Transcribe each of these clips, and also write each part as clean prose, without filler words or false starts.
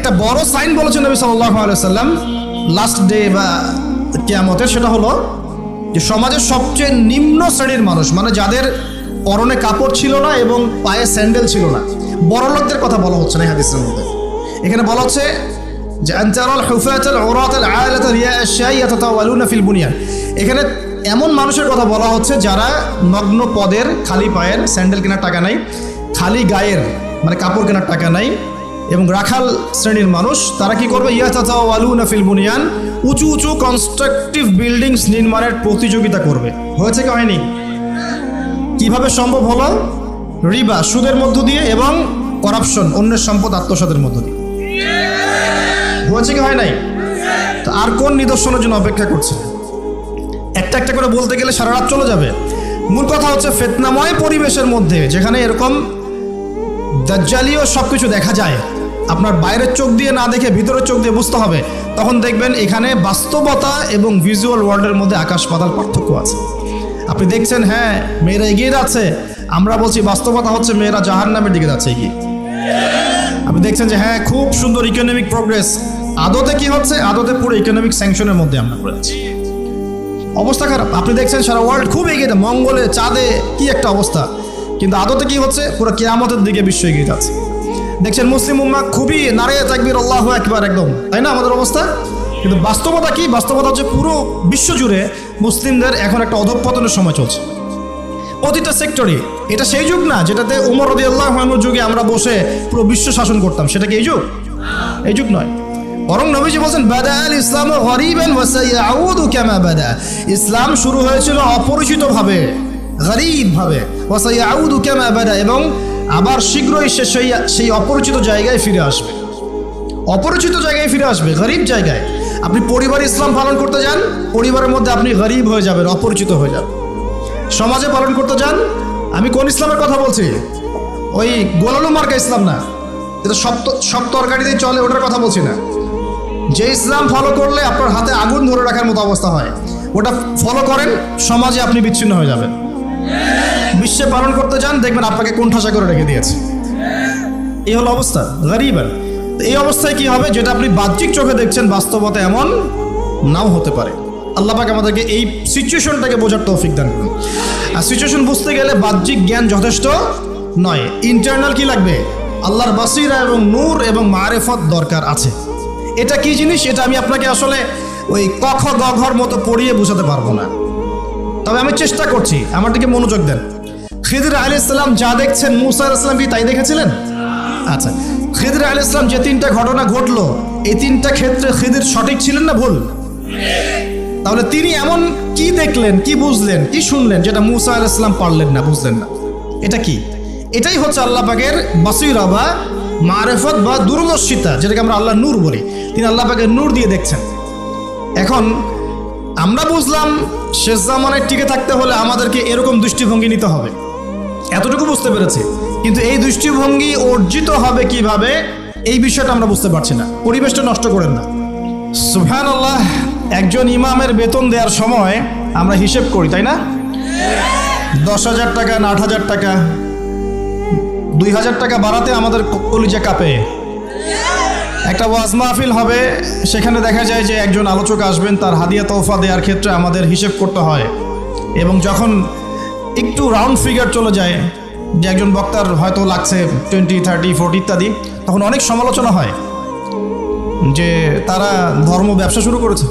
একটা বড় সাইন বলেছেন নবী সাল্লাল্লাহু আলাইহি ওয়াসাল্লাম লাস্ট ডে বা কিয়ামতের, সেটা হলো যে সমাজের সবচেয়ে নিম্ন শ্রেণীর মানুষ, মানে যাদের পরনে কাপড় ছিল না এবং পায়ে স্যান্ডেল ছিল না, বড় লোকদের কথা বলা হচ্ছে না এই হাদিসের মধ্যে। এখানে বলা হচ্ছে যে আনতারাল হুফাতাল উরাতাল আলাতা রিয়া আশ-শাই ইয়াতাতাওয়ালুনা ফিল বুনিয়ান। এখানে এমন মানুষের কথা বলা হচ্ছে যারা নগ্ন পদের, খালি পায়ের, স্যান্ডেল কেনার টাকা নাই, খালি গায়ের মানে কাপড় কেনার টাকা নাই, এবং রাখাল শ্রেণীর মানুষ। তারা কি করবে? ইয়াতাতাওয়ালুনা ফিল বুনিয়ান, উঁচু উঁচু কনস্ট্রাকটিভ বিল্ডিংস নির্মাণের প্রতিযোগিতা করবে। হয়েছে কি হয়নি? কিভাবে সম্ভব হলো? রিবা, সুদের মধ্য দিয়ে, এবং করাপশন, অন্যের সম্পদ আত্মসাতের মধ্য দিয়ে। হয়েছে কি হয় নাই? তো আর কোন নিদর্শনের জন্য অপেক্ষা করছে? একটা একটা করে বলতে গেলে সারা রাত চলে যাবে। মূল কথা হচ্ছে ফিতনাময় পরিবেশের মধ্যে যেখানে এরকম দাজ্জালীয় সবকিছু দেখা যায়, আপনার বাইরের চোখ দিয়ে না দেখে ভিতরের চোখ দিয়ে বুঝতে হবে, তখন দেখবেন এখানে বাস্তবতা এবং ভিজুয়াল ওয়ার্ল্ডের মধ্যে আকাশ পাতাল পার্থক্য আছে। আপনি দেখছেন হ্যাঁ মেয়েরা এগিয়ে যাচ্ছে, আমরা বলছি বাস্তবতা হচ্ছে মেয়েরা জাহান্নামের দিকে যাচ্ছে এগিয়ে। আপনি দেখছেন যে হ্যাঁ খুব সুন্দর ইকোনমিক প্রোগ্রেস, আদতে কি হচ্ছে? আদতে পুরো ইকোনমিক স্যাংশনের মধ্যে আমরা পড়ে আছি, অবস্থা খারাপ। আপনি দেখছেন সারা ওয়ার্ল্ড খুব এগিয়ে, মঙ্গলে, চাঁদে কি একটা অবস্থা, কিন্তু আদতে কি হচ্ছে? পুরো কিয়ামতের দিকে বিশ্ব এগিয়ে যাচ্ছে। দেখছেন মুসলিম উম্মাহ খুবই নারায়ে তাকবীর আল্লাহু আকবার একদম, তাই না আমাদের অবস্থা? কিন্তু বাস্তবতা কি? বাস্তবতা হচ্ছে পুরো বিশ্ব জুড়ে মুসলিমদের এখন একটা অধঃপতনের সময় চলছে প্রতিটা সেক্টরে। এটা সেই যুগ না যেটাতে উমর রাদিয়াল্লাহু আনহুর যুগে আমরা বসে পুরো বিশ্ব শাসন করতাম, সেটা কি এই যুগ? এই যুগ নয়। বরং নবীজি বলছেন বাদাআল ইসলামু গরীবান ওয়া সায়াউদু কামা বাদা। ইসলাম শুরু হয়েছিল অপরিচিতভাবে, গরীবভাবে, ওয়া সায়াউদু কামা বাদা, এবং আবার শীঘ্রই সেই অপরিচিত জায়গায় ফিরে আসবে। অপরিচিত জায়গায় ফিরে আসবে, গরীব জায়গায়। আপনি পরিবারে ইসলাম পালন করতে যান, পরিবারের মধ্যে আপনি গরীব হয়ে যাবেন, অপরিচিত হয়ে যাবেন। সমাজে পালন করতে যান, আমি কোন ইসলামের কথা বলছি? ওই গোলালু মার্কা ইসলাম না, এটা সব তরকারিতেই চলে ওটার কথা বলছি না। যে ইসলাম ফলো করলে আপনার হাতে আগুন ধরে রাখার মতো অবস্থা হয়, ওটা ফলো করেন, সমাজে আপনি বিচ্ছিন্ন হয়ে যাবেন। বিশ্বে পালন করতে যান, দেখবেন আপনাকে কোণঠাসা করে রেখে দিয়েছে। এই হলো অবস্থা, গরীবান। এই অবস্থায় কি হবে? যেটা আপনি বাহ্যিক চোখে দেখছেন, বাস্তবতা এমন নাও হতে পারে। আল্লাহ পাক আমাদেরকে এই সিচুয়েশনটাকে বোঝার তৌফিক দান করুন। আর সিচুয়েশন বুঝতে গেলে বাহ্যিক জ্ঞান যথেষ্ট নয়, ইন্টারনাল কি লাগবে? আল্লাহর বাসিরা এবং নূর এবং মারিফত দরকার আছে। এটা কি জিনিস? এটা আমি আপনাকে আসলে ওই ক খ গ ঘর মতো পড়িয়ে বোঝাতে পারবো না, তবে আমি চেষ্টা করছি। আমার দিকে মনোযোগ দেন। খিদর আলাইহিস সালাম যা দেখছেন, মূসা আলাইহিস সালাম কি তাই দেখেছিলেন? আচ্ছা, খিদর আলাইহিস সালাম যে তিনটা ঘটনা ঘটলো, এই তিনটা ক্ষেত্রে খিদর সঠিক ছিলেন না ভুল? তাহলে তিনি এমন কি দেখলেন, কি বুঝলেন, কি শুনলেন যেটা মূসা আলাইহিস সালাম পারলেন না, বুঝলেন না? এটা কি? এটাই হচ্ছে আল্লাহ পাকের বাসীরা বা মারিফত বা দূরদর্শিতা, যেটাকে আমরা আল্লাহ নূর বলি। তিনি আল্লাহ পাকের নূর দিয়ে দেখছেন। এখন আমরা বুঝলাম শেষ জামানায় টিকে থাকতে হলে আমাদেরকে এরকম দৃষ্টিভঙ্গি নিতে হবে, এতটুকু বুঝতে পেরেছি। কিন্তু এই দৃষ্টিভঙ্গি অর্জিত হবে কিভাবে, এই বিষয়টা আমরা বুঝতে পারছি না। পরিবেশটা নষ্ট করেন না। সুবহানাল্লাহ, একজন ইমামের বেতন দেওয়ার সময় আমরা হিসেব করি, তাই না? 10,000 টাকা না 8,000 টাকা, 2,000 টাকা বাড়াতে আমাদের কলিজা কাঁপে। একটা ওয়াজ মাহফিল হবে, সেখানে দেখা যায় যে একজন আলোচক আসবেন, তার হাদিয়া তোহফা দেওয়ার ক্ষেত্রে আমাদের হিসেব করতে হয়। এবং যখন একটু রাউন্ড ফিগার চলে যায়, যে একজন বক্তার হয়তো লাগছে 20, 30, 40 ইত্যাদি, তখন অনেক সমালোচনা হয় যে তারা ধর্ম ব্যবসা শুরু করেছে।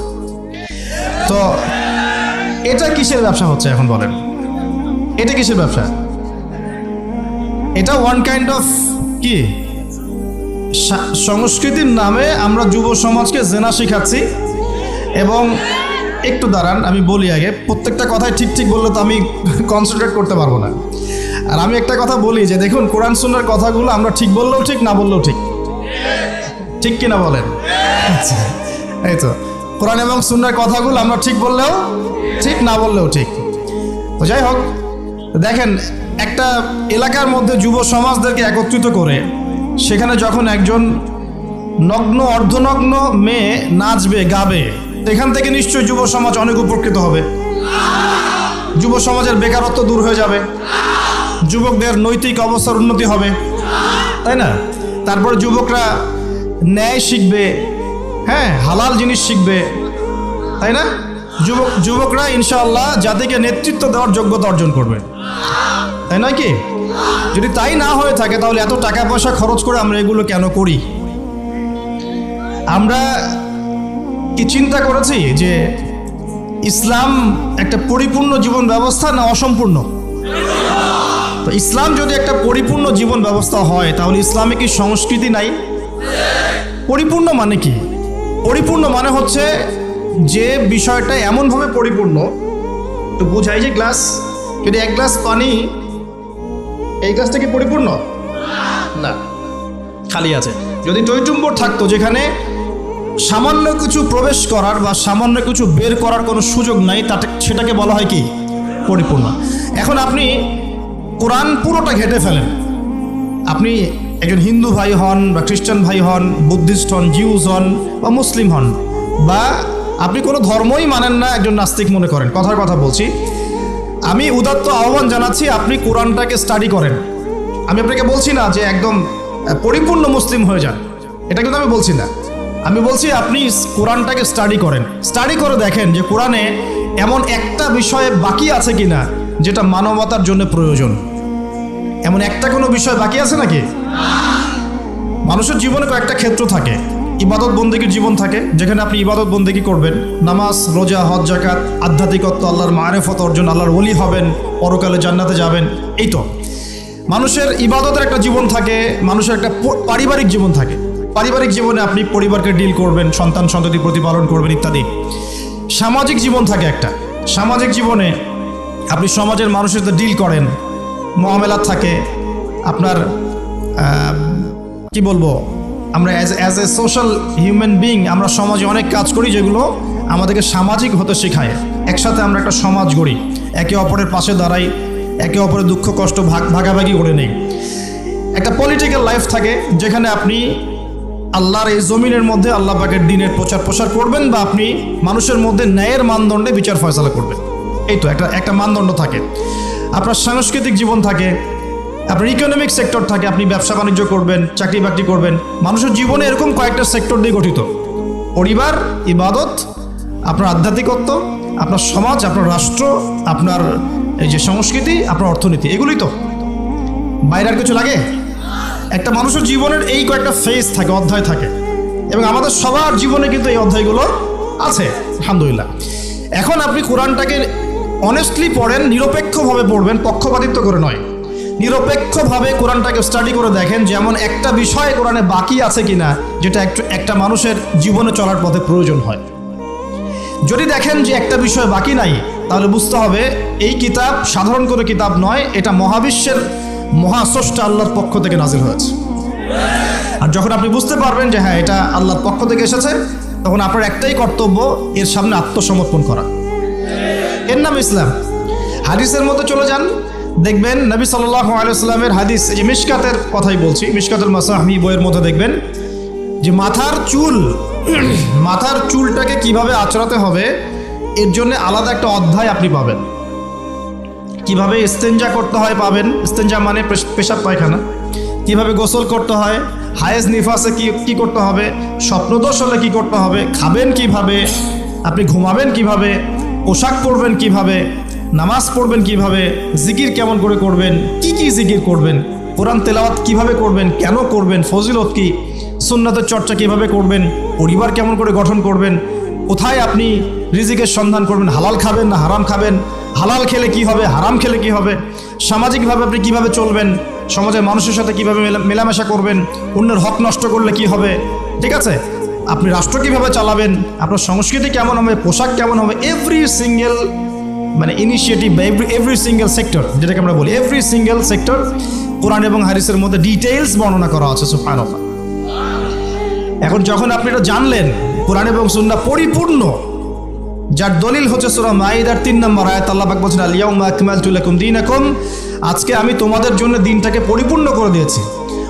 তো এটা কিসের ব্যবসা হচ্ছে এখন বলেন? এটা কিসের ব্যবসা? এটা ওয়ান কাইন্ড অফ কি সংস্কৃতির নামে আমরা যুব সমাজকে জেনা শিখাচ্ছি। এবং একটু দাঁড়ান, আমি বলি আগে, প্রত্যেকটা কথাই ঠিক ঠিক বললে তো আমি কনসেন্ট্রেট করতে পারবো না। আর আমি একটা কথা বলি যে দেখুন, কোরআন সুন্নাহর কথাগুলো আমরা ঠিক বললেও ঠিক, না বললেও ঠিক, ঠিক কিনা বলেন? আচ্ছা, এই তো কোরআন এবং সুন্নাহর কথাগুলো আমরা ঠিক বললেও ঠিক, না বললেও ঠিক। তো যাই হোক, দেখেন একটা এলাকার মধ্যে যুব সমাজদেরকে একত্রিত করে সেখানে যখন একজন নগ্ন অর্ধনগ্ন মেয়ে নাচবে, গাবে, এখান থেকে নিশ্চয়ই যুব সমাজ অনেক উপকৃত হবে। যুব সমাজের বেকারত্ব দূর হয়ে যাবে, যুবকদের নৈতিক অবস্থার উন্নতি হবে, তাই না? তারপরে যুবকরা ন্যায় শিখবে, হ্যাঁ, হালাল জিনিস শিখবে, তাই না? যুবকরা ইনশাআল্লাহ জাতিকে নেতৃত্ব দেওয়ার যোগ্যতা অর্জন করবে, তাই নয় কি? যদি তাই না হয়ে থাকে তাহলে এত টাকা পয়সা খরচ করে আমরা এগুলো কেন করি? আমরা কি চিন্তা করেছি যে ইসলাম একটা পরিপূর্ণ জীবন ব্যবস্থা না অসম্পূর্ণ? তো ইসলাম যদি একটা পরিপূর্ণ জীবন ব্যবস্থা হয় তাহলে ইসলামে কি সংস্কৃতি নাই? পরিপূর্ণ মানে কি? পরিপূর্ণ মানে হচ্ছে যে বিষয়টা এমনভাবে পরিপূর্ণ, তো বোঝাই যে গ্লাস, যদি এক গ্লাস পানি, এই গ্লাসটা কি পরিপূর্ণ? না, খালি আছে। যদি টইটুম্বর থাকতো যেখানে সামান্য কিছু প্রবেশ করার বা সামান্য কিছু বের করার কোনো সুযোগ নাই, তাতে সেটাকে বলা হয় কি? পরিপূর্ণ। এখন আপনি কোরআন পুরোটা ঘেঁটে ফেলেন, আপনি একজন হিন্দু ভাই হন বা খ্রিস্টান ভাই হন, বুদ্ধিস্ট হন, জিউস হন বা মুসলিম হন, বা আপনি কোনো ধর্মই মানেন না, একজন নাস্তিক মনে করেন, কথার কথা বলছি, আমি উদাত্ত আহ্বান জানাচ্ছি আপনি কোরআনটাকে স্টাডি করেন। আমি আপনাকে বলছি না যে একদম পরিপূর্ণ মুসলিম হয়ে যান, এটা কিন্তু আমি বলছি না। আমি বলছি আপনি কোরআনটাকে স্টাডি করেন, স্টাডি করে দেখেন যে কোরআনে এমন একটা বিষয়ে বাকি আছে কিনা যেটা মানবতার জন্য প্রয়োজন। এমন একটা কোনো বিষয় বাকি আছে নাকি? মানুষের জীবনে কয়েকটা ক্ষেত্র থাকে, ইবাদত বন্দেগীর জীবন থাকে যেখানে আপনি ইবাদত বন্দেগী করবেন, নামাজ, রোজা, হজ, যাকাত, আধ্যাত্মিকত্ব, আল্লাহর মারেফত অর্জন, আল্লাহর ওলি হবেন, পরকালে জান্নাতে যাবেন। এই তো মানুষের ইবাদতের একটা জীবন থাকে, মানুষের একটা পারিবারিক জীবন থাকে। পারিবারিক জীবনে আপনি পরিবারকে ডিল করবেন, সন্তান সন্ততি প্রতিপালন করবেন ইত্যাদি। সামাজিক জীবন থাকে একটা, সামাজিক জীবনে আপনি সমাজের মানুষের সাথে ডিল করেন, মহামেলাত থাকে আপনার। কি বলবো, আমরা as a social human being আমরা সমাজে অনেক কাজ করি যেগুলো আমাদেরকে সামাজিক হতে শেখায়। একসাথে আমরা একটা সমাজ গড়ি, একে অপরের পাশে দাঁড়াই, একে অপরের দুঃখ কষ্ট ভাগাভাগি করে নেই। একটা পলিটিক্যাল লাইফ থাকে যেখানে আপনি আল্লাহর এই জমিনের মধ্যে আল্লাহ পাকের দ্বীনের প্রচার করবেন, বা আপনি মানুষের মধ্যে ন্যায়ের মানদণ্ডে বিচার ফয়সালা করবেন। এই তো একটা মানদণ্ড থাকে। আপনার সাংস্কৃতিক জীবন থাকে, আপনার ইকোনমিক সেক্টর থাকে, আপনি ব্যবসা বাণিজ্য করবেন, চাকরি বাকরি করবেন। মানুষের জীবনে এরকম কয়েকটা সেক্টর দিয়ে গঠিত: পরিবার, ইবাদত, আপনার আধ্যাত্মিকত্ব, আপনার সমাজ, আপনার রাষ্ট্র, আপনার এই যে সংস্কৃতি, আপনার অর্থনীতি। এগুলোই তো, বাইরে আর কিছু লাগে? একটা মানুষের জীবনের এই কয়েকটা ফেজ থাকে, অধ্যায় থাকে, এবং আমাদের সবার জীবনে কিন্তু এই অধ্যায়গুলো আছে, আলহামদুলিল্লাহ। এখন আপনি কোরআনটাকে অনেস্টলি পড়েন, নিরপেক্ষভাবে পড়বেন, পক্ষপাতিত্ব করে নয়। নিরপেক্ষভাবে কোরআনটাকে স্টাডি করে দেখেন যেমন একটা বিষয় কোরআনে বাকি আছে কিনা যেটা একটা মানুষের জীবনে চলার পথে প্রয়োজন হয়। যদি দেখেন যে একটা বিষয় বাকি নাই, তাহলে বুঝতে হবে এই কিতাব সাধারণ কোনো কিতাব নয়, এটা মহাবিশ্বের মহাস্রষ্টা আল্লাহর পক্ষ থেকে নাজিল হয়েছে। আর যখন আপনি বুঝতে পারবেন যে হ্যাঁ এটা আল্লাহর পক্ষ থেকে এসেছে, তখন আপনার একটাই কর্তব্য, এর সামনে আত্মসমর্পণ করা। এর নাম ইসলাম। হাদিসের মধ্যে চলে যান, দেখবেন নবী সাল্লাল্লাহু আলাইহি ওয়াসাল্লামের হাদিস, এই যে মিশকাতের কথাই বলছি, মিশকাতুল মাসাহি বইয়ের মধ্যে দেখবেন যে মাথার চুলটাকে কিভাবে আঁচড়াতে হবে এর জন্য আলাদা একটা অধ্যায় আপনি পাবেন। কিভাবে ইস্তেঞ্জা করতে হয় পাবেন, ইস্তেঞ্জা মানে পেশাব পায়খানা, কিভাবে গোসল করতে হয়, হায়েজ নিফাসে কি করতে হবে, স্বপ্নদোষ হলে কি করতে হবে, খাবেন কিভাবে, আপনি ঘুমাবেন কিভাবে, পোশাক পরবেন কিভাবে, নামাজ পড়বেন কিভাবে, জিকির কেমন করে করবেন, কি জিকির করবেন, কোরআন তেলাওয়াত কিভাবে করবেন, কেন করবেন, ফজিলত কি, সুন্নাতের চর্চা কিভাবে করবেন, পরিবার কেমন করে গঠন করবেন, কোথায় আপনি রিজিকের সন্ধান করবেন, হালাল খাবেন না হারাম খাবেন, হালাল খেলে কি হবে, হারাম খেলে কি হবে, সামাজিকভাবে আপনি কিভাবে চলবেন, সমাজের মানুষের সাথে কিভাবে মেলামেশা করবেন, অন্যের হক নষ্ট করলে কি হবে, ঠিক আছে, আপনি রাষ্ট্র কিভাবে চালাবেন, আপনার সংস্কৃতি কেমন হবে, পোশাক কেমন হবে, এভরি সিঙ্গেল মানে ইনিশিয়েটিভ বা এভরি সিঙ্গেল সেক্টর, যেটাকে আমরা বলি এভরি সিঙ্গেল সেক্টর কোরআন এবং হাদিসের মধ্যে ডিটেইলস বর্ণনা করা আছে। সুবহানাল্লাহ। এখন যখন আপনি এটা জানলেন কোরআন এবং সুন্নাহ পরিপূর্ণ, যার দলিল হচ্ছে সূরা মাইদার 3 নম্বর আয়াত, আল্লাহ পাক বলেছেন আল ইয়াউমা আকমালতু লাকুম দীনাকুম, আজকে আমি তোমাদের জন্য দিনটাকে পরিপূর্ণ করে দিয়েছি।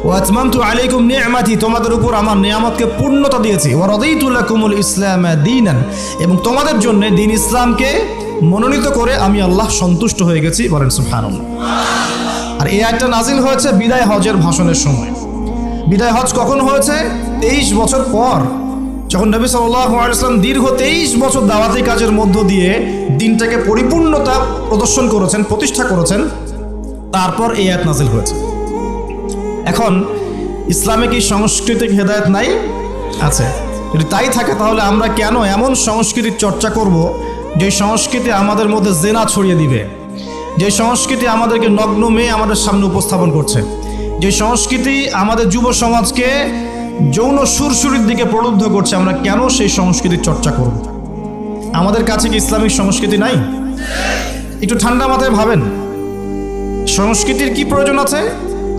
ওয়া আতমামতু আলাইকুম নি'মাতি, তোমাদের উপর আমার নিয়ামতকে পূর্ণতা দিয়েছি। ওয়া রাদিতু লাকুমুল ইসলাম দীনান, এবং তোমাদের জন্য দিন ইসলামকে মনোনীত করে আমি আল্লাহ সন্তুষ্ট হয়ে গেছি। বলেন সুবহানাল্লাহ। আর এই আয়াতটা নাজিল হয়েছে বিদায় হজের ভাষণের সময়। বিদায় হজ কখন হয়েছে? 23 বছর পর, যখন নবী সাল্লাল্লাহু আলাইহি ওয়াসাল্লাম দীর্ঘ 23 বছর দাওয়াতি কাজের মধ্য দিয়ে দিনটাকে পরিপূর্ণতা প্রদর্শন করেছেন, প্রতিষ্ঠা করেছেন, তারপর এই আয়াত নাযিল হয়েছে। এখন ইসলামে কি সাংস্কৃতিক হেদায়েত নাই? আছে। যদি তাই থাকে তাহলে আমরা কেন এমন সংস্কৃতির চর্চা করব যে সংস্কৃতি আমাদের মধ্যে জেনা ছড়িয়ে দিবে, যে সংস্কৃতি আমাদেরকে নগ্ন মেয়ে আমাদের সামনে উপস্থাপন করছে, যে সংস্কৃতি আমাদের যুব সমাজকে যৌন সুরসুরির দিকে প্রলুব্ধ করছে, আমরা কেন সেই সংস্কৃতির চর্চা করব? আমাদের কাছে কি ইসলামিক সংস্কৃতি নাই? একটু ঠান্ডা মাথায় ভাবেন, সংস্কৃতির কি প্রয়োজন আছে?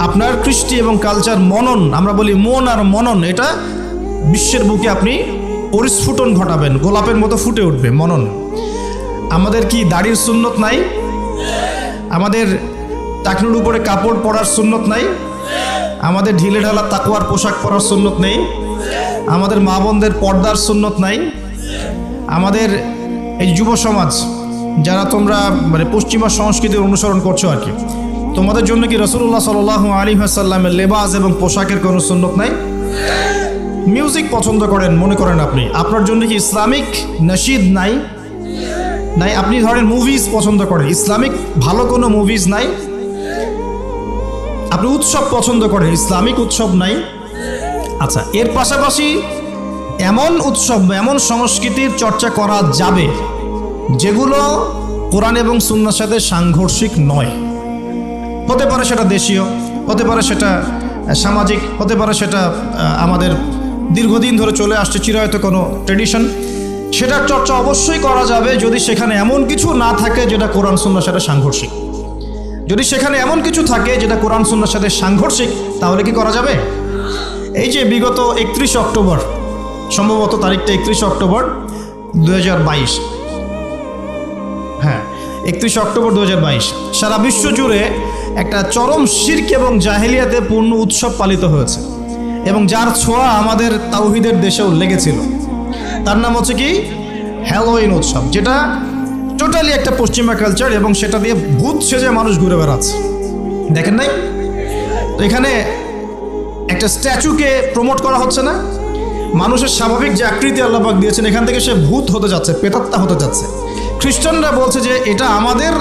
আপনার কৃষ্টি এবং কালচার মনন, আমরা বলি মন আর মনন, এটা বিশ্বের বুকে আপনি পরিস্ফুটন ঘটাবেন, গোলাপের মতো ফুটে উঠবে মনন। আমাদের কি দাড়ির সুন্নত নাই? আমাদের টাকনুর উপরে কাপড় পরার সুন্নত নাই? আমাদের ঢিলে ঢালা তাকওয়ার পোশাক পরার সুন্নত নেই? আমাদের মা বোনদের পর্দার সুন্নত নাই? আমাদের এই যুব সমাজ যারা তোমরা মানে পশ্চিমা সংস্কৃতির অনুসরণ করছো আর কি, তোমাদের জন্য কি রাসূলুল্লাহ সাল্লাল্লাহু আলাইহি ওয়াসাল্লামের লেবাস এবং পোশাকের কোনো সুন্নত নাই? মিউজিক পছন্দ করেন মনে করেন আপনি, আপনার জন্য কি ইসলামিক নশিদ নাই? নাই। আপনি ধরেন মুভিজ পছন্দ করেন, ইসলামিক ভালো কোনো মুভিজ নাই? আপনি উৎসব পছন্দ করেন, ইসলামিক উৎসব নাই? আচ্ছা, এর পাশাপাশি এমন উৎসব এমন সংস্কৃতির চর্চা করা যাবে যেগুলো কোরআন এবং সুন্নাহর সাথে সাংঘর্ষিক নয়। হতে পারে সেটা দেশীয়, হতে পারে সেটা সামাজিক, হতে পারে সেটা আমাদের দীর্ঘদিন ধরে চলে আসছে চিরায়ত কোনো ট্রেডিশন। সেটার চর্চা অবশ্যই করা যাবে যদি সেখানে এমন কিছু না থাকে যেটা কোরআন সুন্নাহর সাথে সাংঘর্ষিক। যদি সেখানে এমন কিছু থাকে যেটা কোরআন সুন্নাহর সাথে সাংঘর্ষিক, তাহলে কি করা যাবে? এই যে বিগত 31 অক্টোবর, সম্ভবত তারিখটা 31 অক্টোবর 2022, হ্যাঁ 31 অক্টোবর 2022, সারা বিশ্ব জুড়ে একটা চরম শিরক এবং জাহেলিয়াতে পূর্ণ উৎসব পালিত হয়েছে এবং যার ছোঁয়া আমাদের তাওহীদের দেশেও লেগেছিল। তার নাম হচ্ছে কি হ্যালোইন উৎসব, যেটা টোটালি একটা পশ্চিমা কালচার এবং সেটা দিয়ে ভূত সেজে মানুষ ঘুরে বেড়াচ্ছে। দেখেন নাই? তো এখানে একটা স্ট্যাচুকে প্রমোট করা হচ্ছে না, মানুষের স্বাভাবিক যে আকৃতি আল্লাহ পাক দিয়েছেন এখান থেকে সে ভূত হতে যাচ্ছে, প্রেতাত্মা হতে যাচ্ছে। খ্রিস্টানরা বলছে যে এটা আমাদের,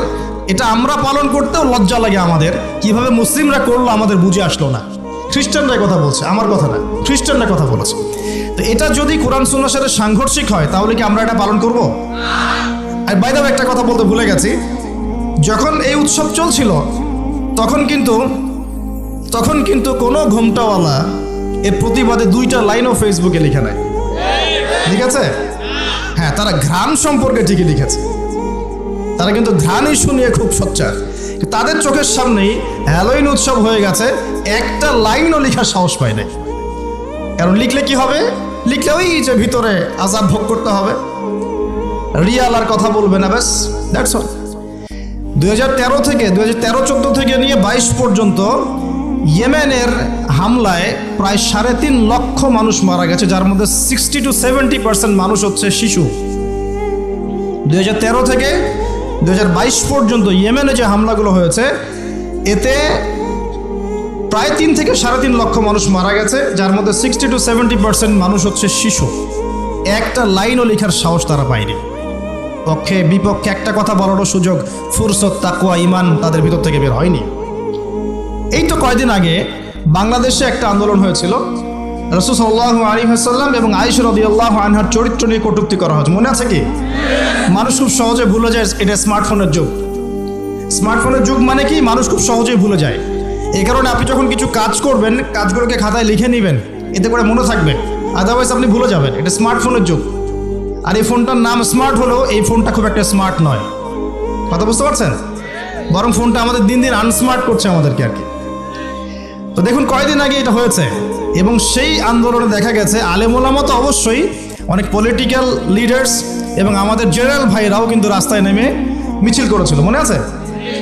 এটা আমরা পালন করতেও লজ্জা লাগে আমাদের, কিভাবে মুসলিমরা করলো আমাদের বুঝে আসলো না। খ্রিস্টানরাই কথা বলছে, আমার কথা না, খ্রিস্টানরা কথা বলেছে। তো এটা যদি কোরআন সুন্নাহর সাথে সাংঘর্ষিক হয় তাহলে কি আমরা এটা পালন করব? আর বাই দ্য ওয়ে একটা কথা বলতে ভুলে গেছি, যখন এই উৎসব চলছিল তখন কিন্তু কোনো ঘোমটাওয়ালা এর প্রতিবাদে 2টা লাইনও ফেসবুকে লিখে নাই, ঠিক আছে? হ্যাঁ, তারা ঘ্রাণ সম্পর্কে ঠিকই লিখেছে, তারা কিন্তু ঘ্রাণ ইস্যু নিয়ে খুব সোচ্চার। তাদের চোখের সামনেই হ্যালোইন উৎসব হয়ে গেছে, একটা লাইনও লেখার সাহস পায় নাই। কারণ লিখলে কি হবে? লিখলে ওই যে ভিতরে আযাব ভোগ করতে হবে, রিয়াল আর কথা বলবে না, ব্যাস, দ্যাটস অল। 2013 থেকে 2013-14 থেকে নিয়ে 22 পর্যন্ত ইয়েমেনের হামলায় প্রায় 3.5 লক্ষ মানুষ মারা গেছে, যার মধ্যে 60 to 70% মানুষ হচ্ছে শিশু। 2013 থেকে 2022 পর্যন্ত ইয়েমেনে যে হামলাগুলো হয়েছে এতে প্রায় 3 থেকে 3.5 লক্ষ মানুষ মারা গেছে, যার মধ্যে 60 to 70% মানুষ হচ্ছে শিশু। একটা লাইনও লেখার সাহস তারা পায়নি। পক্ষে বিপক্ষে একটা কথা বলারও সুযোগ, ফুরসত, তাকওয়া, ঈমান তাদের ভিতর থেকে বের হয়নি। এই তো কয়েকদিন আগে বাংলাদেশে একটা আন্দোলন হয়েছিল, রাসূল সাল্লাল্লাহু আলাইহি ওয়াসাল্লাম এবং আয়েশা রাদিয়াল্লাহু আনহার চরিত্র নিয়ে কটূক্তি করা হয়েছে, মনে আছে কি? মানুষ খুব সহজে ভুলে যায় এটা স্মার্টফোনের যুগ। স্মার্টফোনের যুগ মানে কি? মানুষ খুব সহজেই ভুলে যায়। এই কারণে আপনি যখন কিছু কাজ করবেন, কাজগুলোকে খাতায় লিখে নেবেন, এতে করে মনে থাকবে, আদারওয়াইজ আপনি ভুলে যাবেন। এটা স্মার্টফোনের যুগ। আর এই ফোনটার নাম স্মার্ট হলেও এই ফোনটা খুব একটা স্মার্ট নয়, কথা বুঝতে পারছেন? বরং ফোনটা আমাদের দিন দিন আনস্মার্ট করছে আমাদেরকে আর কি। তো দেখুন কয়েকদিন আগে এটা হয়েছে এবং সেই আন্দোলনে দেখা গেছে আলেম ওলামা তো অবশ্যই, অনেক পলিটিক্যাল লিডার্স এবং আমাদের জেনারেল ভাইরাও কিন্তু রাস্তায় নেমে মিছিল করেছিল, মনে আছে?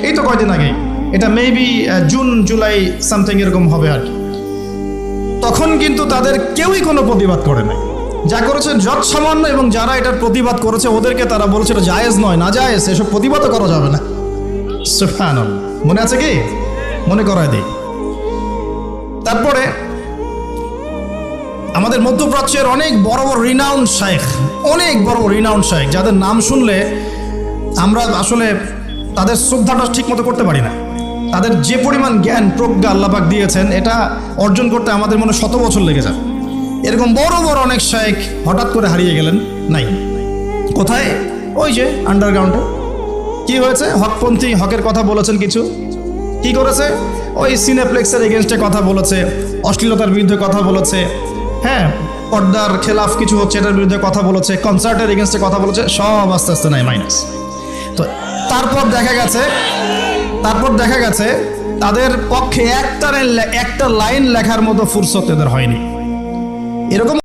এই তো কয়েকদিন আগে, এটা মেবি জুন জুলাই সামথিং এরকম হবে আর কি। তখন কিন্তু তাদের কেউই কোনো প্রতিবাদ করে নাই, যা করেছে যত সামান্য, এবং যারা এটার প্রতিবাদ করেছে ওদেরকে তারা বলছে এটা জায়েজ নয়, না জায়েজ, এসব প্রতিবাদও করা যাবে না। সুবহানাল্লাহ, মনে আছে কি? মনে করায় দিই। তারপরে আমাদের মধ্যপ্রাচ্যের অনেক বড় বড় রিনাউন্ড শাইখ, অনেক বড় বড় রিনাউন্ড শাইখ, যাদের নাম শুনলে আমরা আসলে তাদের শ্রদ্ধাটা ঠিক মতো করতে পারি না। তাদের যে পরিমাণ জ্ঞান প্রজ্ঞা আল্লাহ পাক দিয়েছেন, এটা অর্জন করতে আমাদের মনে 100 বছর লেগে যায়। এরকম বড় বড় অনেক শাইখ হঠাৎ করে হারিয়ে গেলেন, নাই। কোথায়? ওই যে আন্ডারগ্রাউন্ডে। কি হয়েছে? হকপন্থী, হকের কথা বলেছেন কিছু, কি করেছে? ওই সিনেপ্লেক্সের এগেনস্টে কথা বলেছে, অশ্লীলতার বিরুদ্ধে কথা বলেছে, হ্যাঁ, পর্দার খেলাফ কিছু হচ্ছে এটার বিরুদ্ধে কথা বলেছে, কনসার্টের এগেনস্টে কথা বলেছে, সব আস্তে আস্তে নাই, মাইনাস। তো তারপর দেখা গেছে তাদের পক্ষে একটা লাইন লেখার মতো ফুরসত এদের হয়নি। এরকম